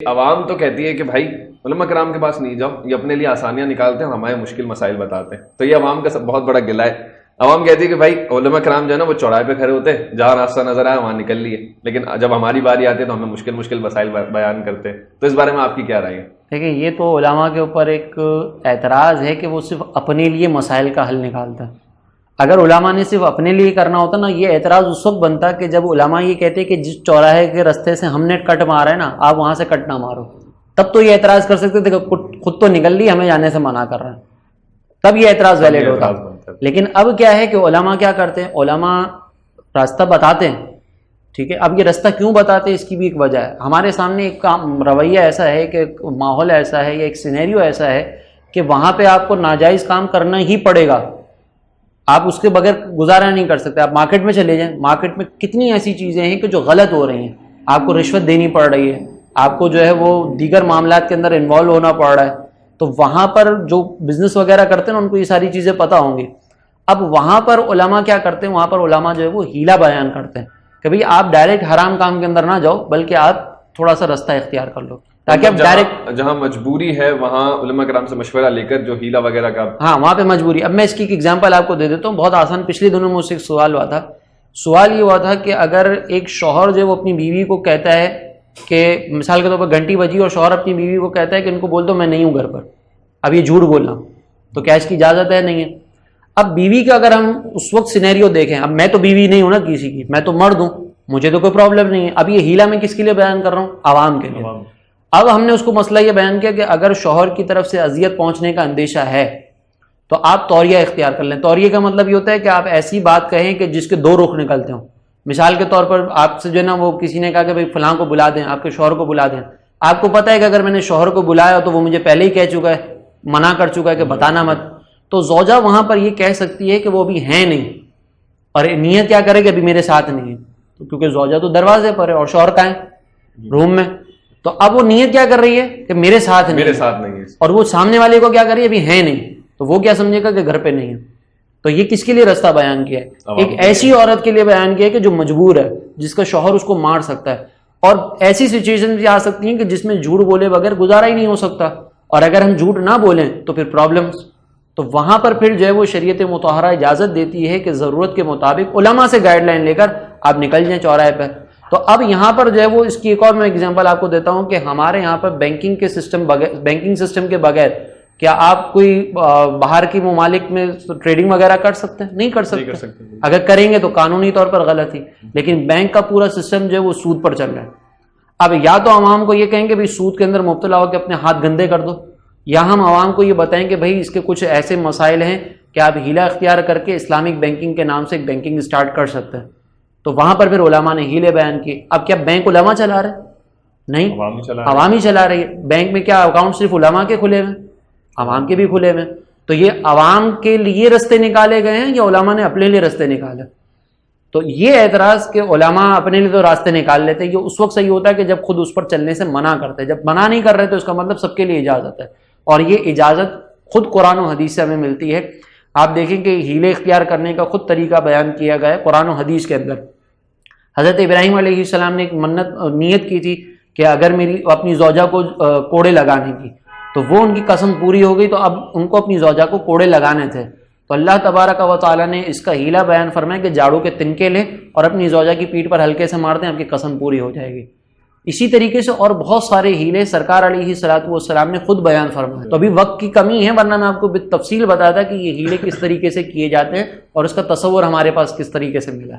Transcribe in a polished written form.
عوام تو کہتی ہے کہ بھائی علماء کرام کے پاس نہیں جاؤ، یہ اپنے لیے آسانیاں نکالتے ہیں، ہمارے مشکل مسائل بتاتے ہیں. تو یہ عوام کا بہت بڑا گلہ ہے. عوام کہتی ہے کہ بھائی علماء کرام جو ہے نا وہ چوراہے پہ کھڑے ہوتے ہیں، جہاں راستہ نظر آیا وہاں نکل لیے، لیکن جب ہماری باری آتی ہے تو ہمیں مشکل مسائل بیان کرتے ہیں. تو اس بارے میں آپ کی کیا رائے ہے؟ دیکھیں، یہ تو علماء کے اوپر ایک اعتراض ہے کہ وہ صرف اپنے لیے مسائل کا حل نکالتا ہے. اگر علماء نے صرف اپنے لیے کرنا ہوتا نا، یہ اعتراض اس وقت بنتا کہ جب علماء یہ کہتے کہ جس چوراہے کے راستے سے ہم نے کٹ مارا ہے نا، آپ وہاں سے کٹ نہ مارو. تب تو یہ اعتراض کر سکتے تھے کہ خود تو نکل لی، ہمیں جانے سے منع کر رہے ہیں، تب یہ اعتراض ویلڈ ہوتا. لیکن اب کیا ہے کہ علماء کیا کرتے ہیں، علماء راستہ بتاتے ہیں. ٹھیک ہے، اب یہ راستہ کیوں بتاتے ہیں اس کی بھی ایک وجہ ہے. ہمارے سامنے ایک رویہ ایسا ہے کہ ماحول ایسا ہے یا ایک سینیریو ایسا ہے کہ وہاں پہ آپ کو ناجائز کام کرنا ہی پڑے گا، آپ اس کے بغیر گزارا نہیں کر سکتے. آپ مارکیٹ میں چلے جائیں، مارکیٹ میں کتنی ایسی چیزیں ہیں کہ جو غلط ہو رہی ہیں، آپ کو رشوت دینی پڑ رہی ہے، آپ کو جو ہے وہ دیگر معاملات کے اندر انوالو ہونا پڑ رہا ہے. تو وہاں پر جو بزنس وغیرہ کرتے ہیں نا، ان کو یہ ساری چیزیں پتہ ہوں گی. اب وہاں پر علماء کیا کرتے ہیں، وہاں پر علماء جو ہے وہ ہیلا بیان کرتے ہیں کہ بھئی آپ ڈائریکٹ حرام کام کے اندر نہ جاؤ، بلکہ آپ تھوڑا سا راستہ اختیار کر لو تاکہ آپ ڈائریکٹ جہاں مجبوری ہے وہاں علماء کرام سے مشورہ لے کر جو ہیلا وغیرہ کا، ہاں وہاں پہ مجبوری. اب میں اس کی ایک ایگزامپل آپ کو دے دیتا ہوں، بہت آسان. پچھلے دنوں مجھ سے ایک سوال ہوا تھا. سوال یہ ہوا تھا کہ اگر ایک شوہر جو ہے وہ اپنی بیوی کو کہتا ہے کہ مثال کے طور پر گھنٹی بجی اور شوہر اپنی بیوی کو کہتا ہے کہ ان کو بول دو میں نہیں ہوں گھر پر، اب یہ جھوٹ بولنا، تو کیا اس کی اجازت ہے؟ نہیں ہے. اب بیوی کا اگر ہم اس وقت سینیریو دیکھیں، اب میں تو بیوی نہیں ہوں نا کسی کی، میں تو مرد ہوں، مجھے تو کوئی پرابلم نہیں ہے. اب یہ ہیلا میں کس کے لیے بیان کر رہا ہوں؟ عوام کے لیے. اب ہم نے اس کو مسئلہ یہ بیان کیا کہ اگر شوہر کی طرف سے اذیت پہنچنے کا اندیشہ ہے تو آپ توریہ اختیار کر لیں. توریہ کا مطلب یہ ہوتا ہے کہ آپ ایسی بات کہیں کہ جس کے دو رخ نکلتے ہوں. مثال کے طور پر آپ سے جو ہے نا وہ کسی نے کہا کہ بھائی فلاں کو بلا دیں، آپ کے شوہر کو بلا دیں. آپ کو پتہ ہے کہ اگر میں نے شوہر کو بلایا تو وہ مجھے پہلے ہی کہہ چکا ہے، منع کر چکا ہے کہ بتانا مت. تو زوجہ وہاں پر یہ کہہ سکتی ہے کہ وہ ابھی ہیں نہیں، اور نیت کیا کرے کہ ابھی میرے ساتھ نہیں ہے، کیونکہ زوجہ تو دروازے پر ہے اور شوہر کہاں ہے؟ روم میں. تو اب وہ نیت کیا کر رہی ہے کہ میرے ساتھ نہیں ہے، اور وہ سامنے والے کو کیا کر رہی ہے؟ ابھی ہے نہیں. تو وہ کیا سمجھے گا کہ گھر پہ نہیں ہے. تو یہ کس کے لیے راستہ بیان کیا ہے؟ ایک ایسی عورت کے لیے بیان کیا ہے کہ جو مجبور ہے، جس کا شوہر اس کو مار سکتا ہے، اور ایسی سچویشن بھی آ سکتی ہیں کہ جس میں جھوٹ بولے بغیر گزارا ہی نہیں ہو سکتا، اور اگر ہم جھوٹ نہ بولیں تو پھر پرابلمز. تو وہاں پر پھر جو ہے وہ شریعت مطہرہ اجازت دیتی ہے کہ ضرورت کے مطابق علماء سے گائیڈ لائن لے کر آپ نکل جائیں چوراہے پہ. تو اب یہاں پر جو ہے وہ اس کی ایک اور میں ایگزامپل آپ کو دیتا ہوں کہ ہمارے یہاں پر بینکنگ سسٹم کے بغیر کیا آپ کوئی باہر کی ممالک میں ٹریڈنگ وغیرہ کر سکتے ہیں؟ نہیں کر سکتے. اگر کریں گے تو قانونی طور پر غلط ہی. لیکن بینک کا پورا سسٹم جو ہے وہ سود پر چل رہا ہے. اب یا تو عوام کو یہ کہیں گے بھائی سود کے اندر مبتلا ہو کے اپنے ہاتھ گندے کر دو، یا ہم عوام کو یہ بتائیں کہ بھائی اس کے کچھ ایسے مسائل ہیں کہ آپ ہیلا اختیار کر کے اسلامک بینکنگ کے نام سے ایک بینکنگ اسٹارٹ کر سکتے ہیں. تو وہاں پر پھر علماء نے ہیلے بیان کیے. اب کیا بینک علماء چلا رہے؟ نہیں، عوام ہی چلا رہی ہے. بینک میں کیا اکاؤنٹ صرف علماء کے کھلے ہوئے، عوام کے بھی کھلے ہوئے. تو یہ عوام کے لیے رستے نکالے گئے ہیں یا علماء نے اپنے لیے رستے نکالے؟ تو یہ اعتراض کہ علماء اپنے لیے تو راستے نکال لیتے، یہ اس وقت صحیح ہوتا ہے کہ جب خود اس پر چلنے سے منع کرتے. جب منع نہیں کر رہے تو اس کا مطلب سب کے لیے اجازت ہے، اور یہ اجازت خود قرآن و حدیث سے ہمیں ملتی ہے. آپ دیکھیں کہ ہیلے اختیار کرنے کا خود طریقہ بیان کیا گیا ہے قرآن و حدیث کے اندر. حضرت ابراہیم علیہ السلام نے ایک نیت کی تھی کہ اگر میری اپنی زوجہ کو کوڑے لگانے کی، تو وہ ان کی قسم پوری ہو گئی، تو اب ان کو اپنی زوجہ کو کوڑے لگانے تھے. تو اللہ تبارک و تعالیٰ نے اس کا ہیلا بیان فرمایا کہ جھاڑو کے تنکے لیں اور اپنی زوجہ کی پیٹھ پر ہلکے سے مار دیں، آپ کی قسم پوری ہو جائے گی. اسی طریقے سے اور بہت سارے ہیلے سرکار علیہ السلام نے خود بیان فرمائے. تو ابھی وقت کی کمی ہے، ورنہ میں آپ کو بالتفصیل بتاتا کہ یہ ہیلے کس طریقے سے کیے جاتے ہیں اور اس کا تصور ہمارے پاس کس طریقے سے ملا.